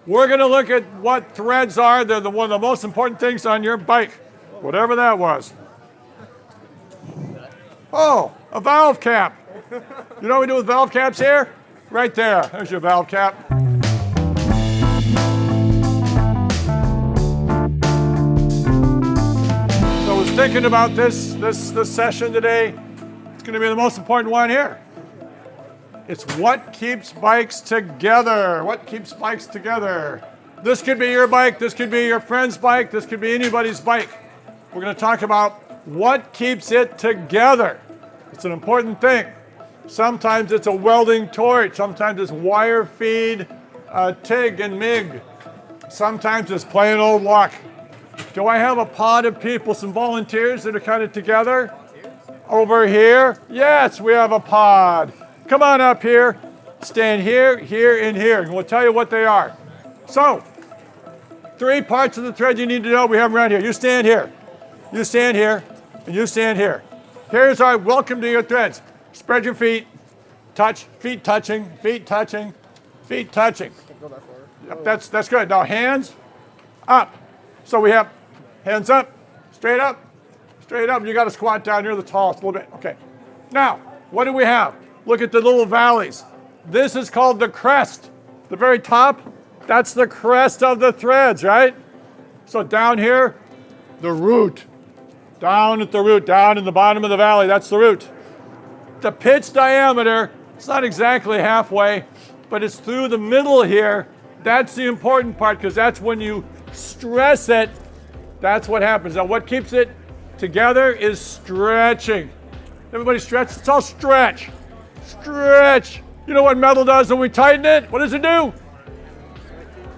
We're going to look at what threads are. They're one of the most important things on your bike, whatever that was. Oh, a valve cap. You know what we do with valve caps here? Right there. There's your valve cap. So I was thinking about this session today. It's going to be the most important one here. It's what keeps bikes together. What keeps bikes together? This could be your bike. This could be your friend's bike. This could be anybody's bike. We're going to talk about what keeps it together. It's an important thing. Sometimes it's a welding torch. Sometimes it's wire feed, TIG and MIG. Sometimes it's plain old luck. Do I have a pod of people, some volunteers that are kind of together? Over here? Yes, we have a pod. Come on up here, stand here, here, and here, and we'll tell you what they are. So, 3 parts of the thread you need to know we have around here. You stand here, and you stand here. Here's our welcome to your threads. Spread your feet, touch, feet touching, feet touching, feet touching. Yep, that's good. Now hands up. So we have hands up, straight up, straight up. You got to squat down. You're the tallest a little bit. Okay. Now, what do we have? Look at the little valleys. This is called the crest. The very top, that's the crest of the threads, right? So down here, the root. Down at the root, down in the bottom of the valley, that's the root. The pitch diameter, it's not exactly halfway, but it's through the middle here. That's the important part because that's when you stress it, that's what happens. Now what keeps it together is stretching. Everybody stretch, let's all stretch. Stretch. You know what metal does when we tighten it? What does it do?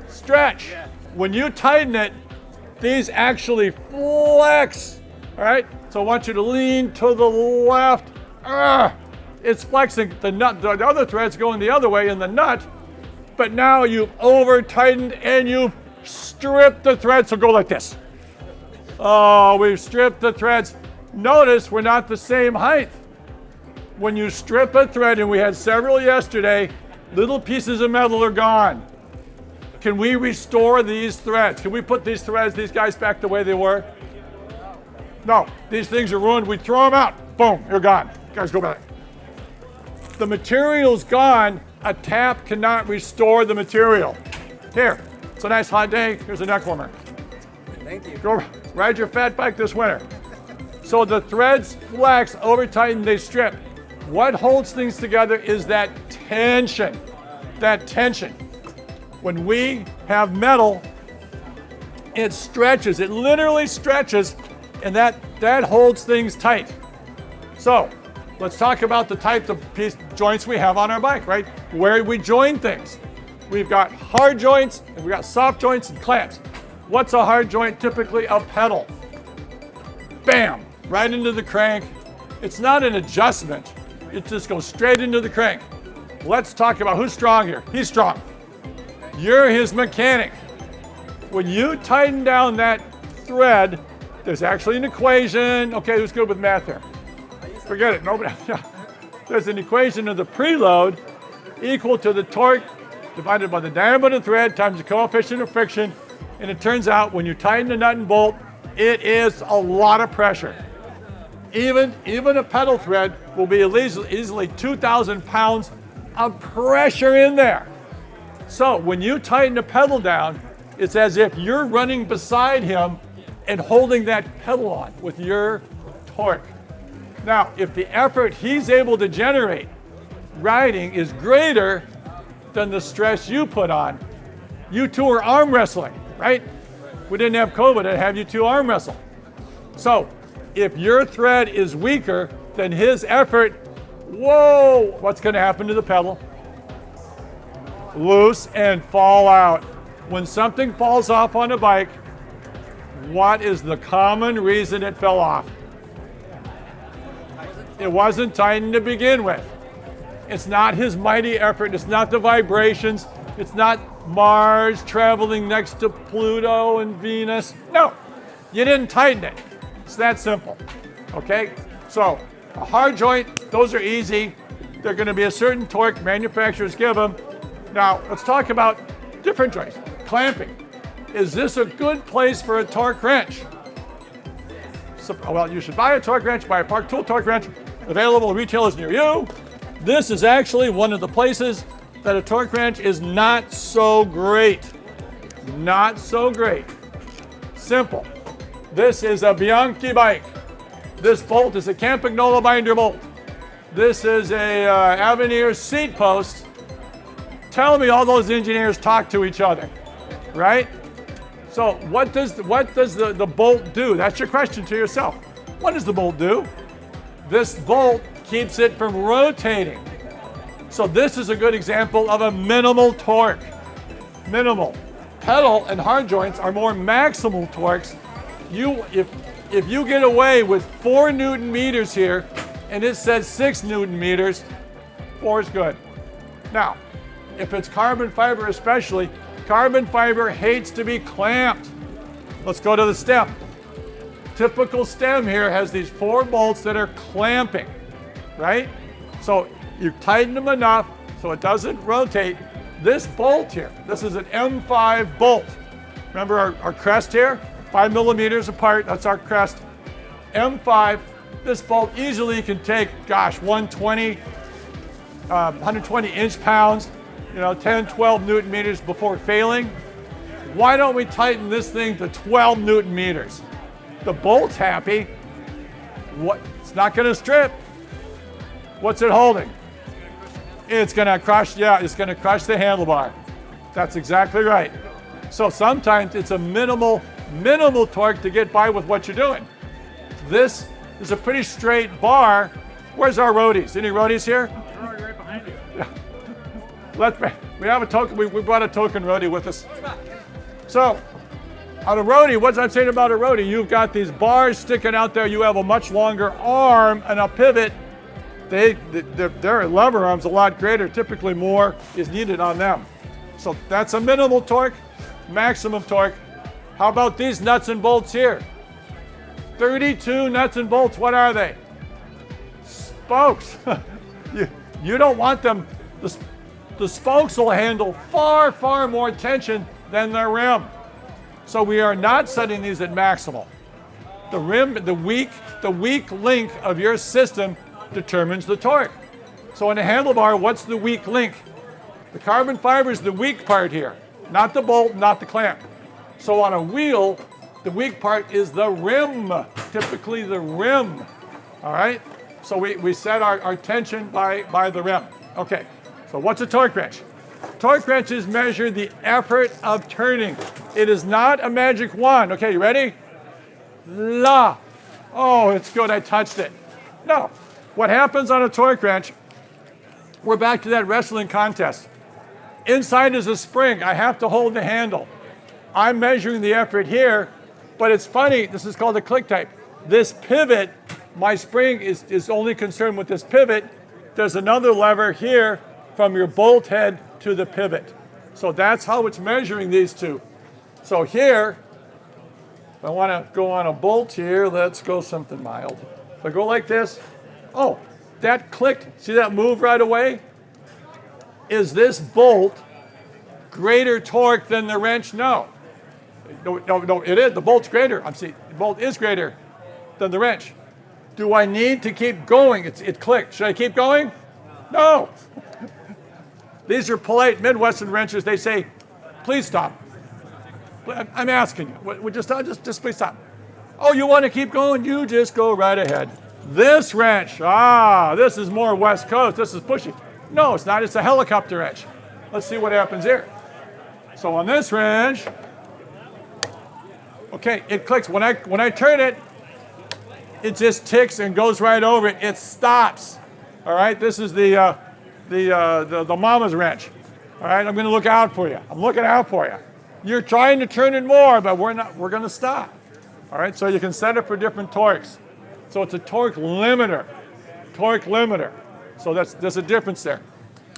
Stretch. When you tighten it, these actually flex. All right? So I want you to lean to the left. It's flexing. The nut, the other thread's going the other way in the nut, but now you've over tightened and you've stripped the thread. So go like this. Oh, we've stripped the threads. Notice we're not the same height. When you strip a thread, and we had several yesterday, little pieces of metal are gone. Can we restore these threads? Can we put these threads, these guys back the way they were? No, these things are ruined. We throw them out. Boom, you're gone. Guys, go back. The material's gone. A tap cannot restore the material. Here, it's a nice hot day. Here's a neck warmer. Thank you. Go ride your fat bike this winter. So the threads flex, over tighten, they strip. What holds things together is that tension. That tension. When we have metal, it stretches. It literally stretches, and that holds things tight. So let's talk about the types of joints we have on our bike, right? Where we join things. We've got hard joints, and we've got soft joints and clamps. What's a hard joint? Typically a pedal. Bam, right into the crank. It's not an adjustment. It just goes straight into the crank. Let's talk about who's strong here. He's strong. You're his mechanic. When you tighten down that thread, there's actually an equation. Okay, who's good with math here? Forget it, nobody. There's an equation of the preload equal to the torque divided by the diameter of the thread times the coefficient of friction. And it turns out when you tighten the nut and bolt, it is a lot of pressure. Even a pedal thread will be easily 2,000 pounds of pressure in there. So when you tighten the pedal down, it's as if you're running beside him and holding that pedal on with your torque. Now, if the effort he's able to generate riding is greater than the stress you put on, you two are arm wrestling, right? We didn't have COVID, I'd have you two arm wrestle. So if your thread is weaker than his effort, whoa, what's going to happen to the pedal? Loose and fall out. When something falls off on a bike, what is the common reason it fell off? It wasn't tightened to begin with. It's not his mighty effort. It's not the vibrations. It's not Mars traveling next to Pluto and Venus. No, you didn't tighten it. It's that simple, okay? So a hard joint, those are easy. They're going to be a certain torque manufacturers give them. Now let's talk about different joints. clamping. Is this a good place for a torque wrench? So, well, you should buy a torque wrench, buy a Park Tool torque wrench, available at retailers near you. This is actually one of the places that a torque wrench is not so great. Not so great. Simple. This is a Bianchi bike. This bolt is a Campagnola binder bolt. This is a Avenir seat post. Tell me all those engineers talk to each other, right? So what does the bolt do? That's your question to yourself. What does the bolt do? This bolt keeps it from rotating. So this is a good example of a minimal torque. Minimal. Pedal and hard joints are more maximal torques. If you get away with 4 Newton meters here, and it says 6 Newton meters, 4 is good. Now, if it's carbon fiber especially, carbon fiber hates to be clamped. Let's go to the stem. Typical stem here has these 4 bolts that are clamping, right? So you tighten them enough so it doesn't rotate. This bolt here, this is an M5 bolt. Remember our crest here? 5 millimeters apart, that's our crest. M5, this bolt easily can take, 120 inch-pounds, 10, 12 Newton meters before failing. Why don't we tighten this thing to 12 Newton meters? The bolt's happy. It's not gonna strip. What's it holding? It's gonna crush, it's gonna crush the handlebar. That's exactly right. So sometimes it's a minimal torque to get by with what you're doing. This is a pretty straight bar. Where's our roadies? Any roadies here? They're right behind you. We have a token, we brought a token roadie with us. So, on a roadie, what I'm saying about a roadie, you've got these bars sticking out there, you have a much longer arm and a pivot. Their lever arm's a lot greater, typically more is needed on them. So that's a minimal torque, maximum torque. How about these nuts and bolts here? 32 nuts and bolts, what are they? Spokes. You don't want them, the spokes will handle far, far more tension than their rim. So we are not setting these at maximal. The rim, the weak link of your system determines the torque. So in a handlebar, what's the weak link? The carbon fiber is the weak part here, not the bolt, not the clamp. So on a wheel, the weak part is the rim, typically the rim, all right? So we set our tension by the rim. Okay, so what's a torque wrench? Torque wrenches measure the effort of turning. It is not a magic wand. Okay, you ready? La. Oh, it's good, I touched it. No, what happens on a torque wrench, we're back to that wrestling contest. Inside is a spring, I have to hold the handle. I'm measuring the effort here, but it's funny, this is called a click type. This pivot, my spring is only concerned with this pivot. There's another lever here from your bolt head to the pivot. So that's how it's measuring these two. So here, if I want to go on a bolt here, let's go something mild. If I go like this, oh, that clicked. See that move right away? Is this bolt greater torque than the wrench? No. No, it is. The bolt's greater. The bolt is greater than the wrench. Do I need to keep going? It clicked. Should I keep going? No. These are polite Midwestern wrenches. They say, please stop. I'm asking you. Just please stop. Oh, you want to keep going? You just go right ahead. This wrench, this is more West Coast. This is pushy. No, it's not. It's a helicopter wrench. Let's see what happens here. So on this wrench, okay, it clicks. When I turn it, it just ticks and goes right over it. It stops. All right, this is the mama's wrench. All right, I'm going to look out for you. I'm looking out for you. You're trying to turn it more, but we're not. We're going to stop. All right, so you can set it for different torques. So it's a torque limiter. Torque limiter. So there's a difference there.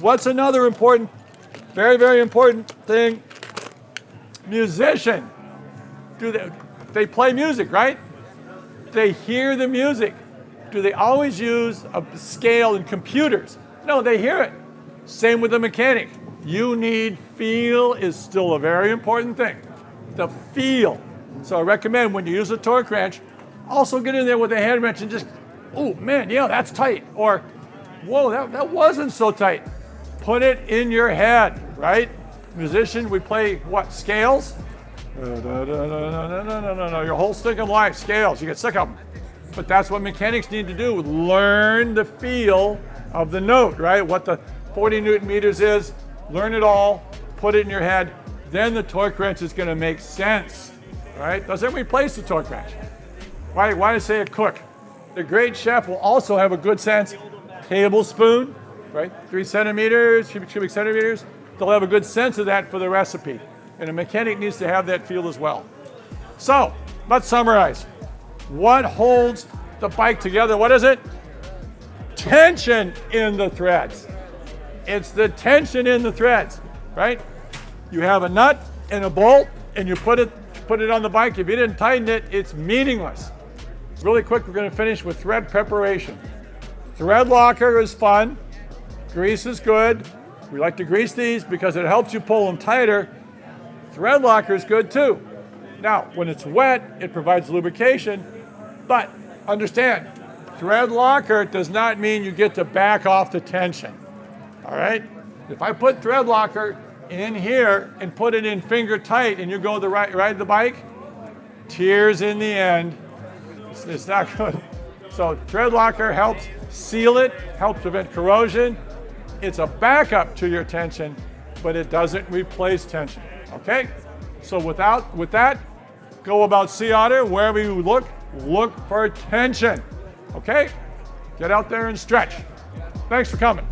What's another important, very, very important thing? Musician. They play music, right? They hear the music. Do they always use a scale in computers? No, they hear it. Same with the mechanic. You need feel is still a very important thing. The feel. So I recommend when you use a torque wrench, also get in there with a hand wrench and just, oh man, yeah, that's tight. Or, whoa, that wasn't so tight. Put it in your head, right? Musician, we play what, scales? No, your whole stick of life, scales, you get sick of them. But that's what mechanics need to do, learn the feel of the note, right? What the 40 Newton meters is, learn it all, put it in your head, then the torque wrench is gonna make sense, right? Doesn't replace the torque wrench. Why do I say a cook? The great chef will also have a good sense, tablespoon, right? 3 centimeters, cubic centimeters. They'll have a good sense of that for the recipe. And a mechanic needs to have that feel as well. So, let's summarize. What holds the bike together? What is it? Tension in the threads. It's the tension in the threads, right? You have a nut and a bolt and you put it on the bike. If you didn't tighten it, it's meaningless. Really quick, we're going to finish with thread preparation. Thread locker is fun. Grease is good. We like to grease these because it helps you pull them tighter. Thread locker is good too. Now, when it's wet, it provides lubrication, but understand, thread locker does not mean you get to back off the tension, all right? If I put thread locker in here and put it in finger tight and you go to ride the bike, tears in the end. It's not good. So thread locker helps seal it, helps prevent corrosion. It's a backup to your tension, but it doesn't replace tension, okay? So with that, go about Sea Otter, wherever you look for tension, okay? Get out there and stretch. Thanks for coming.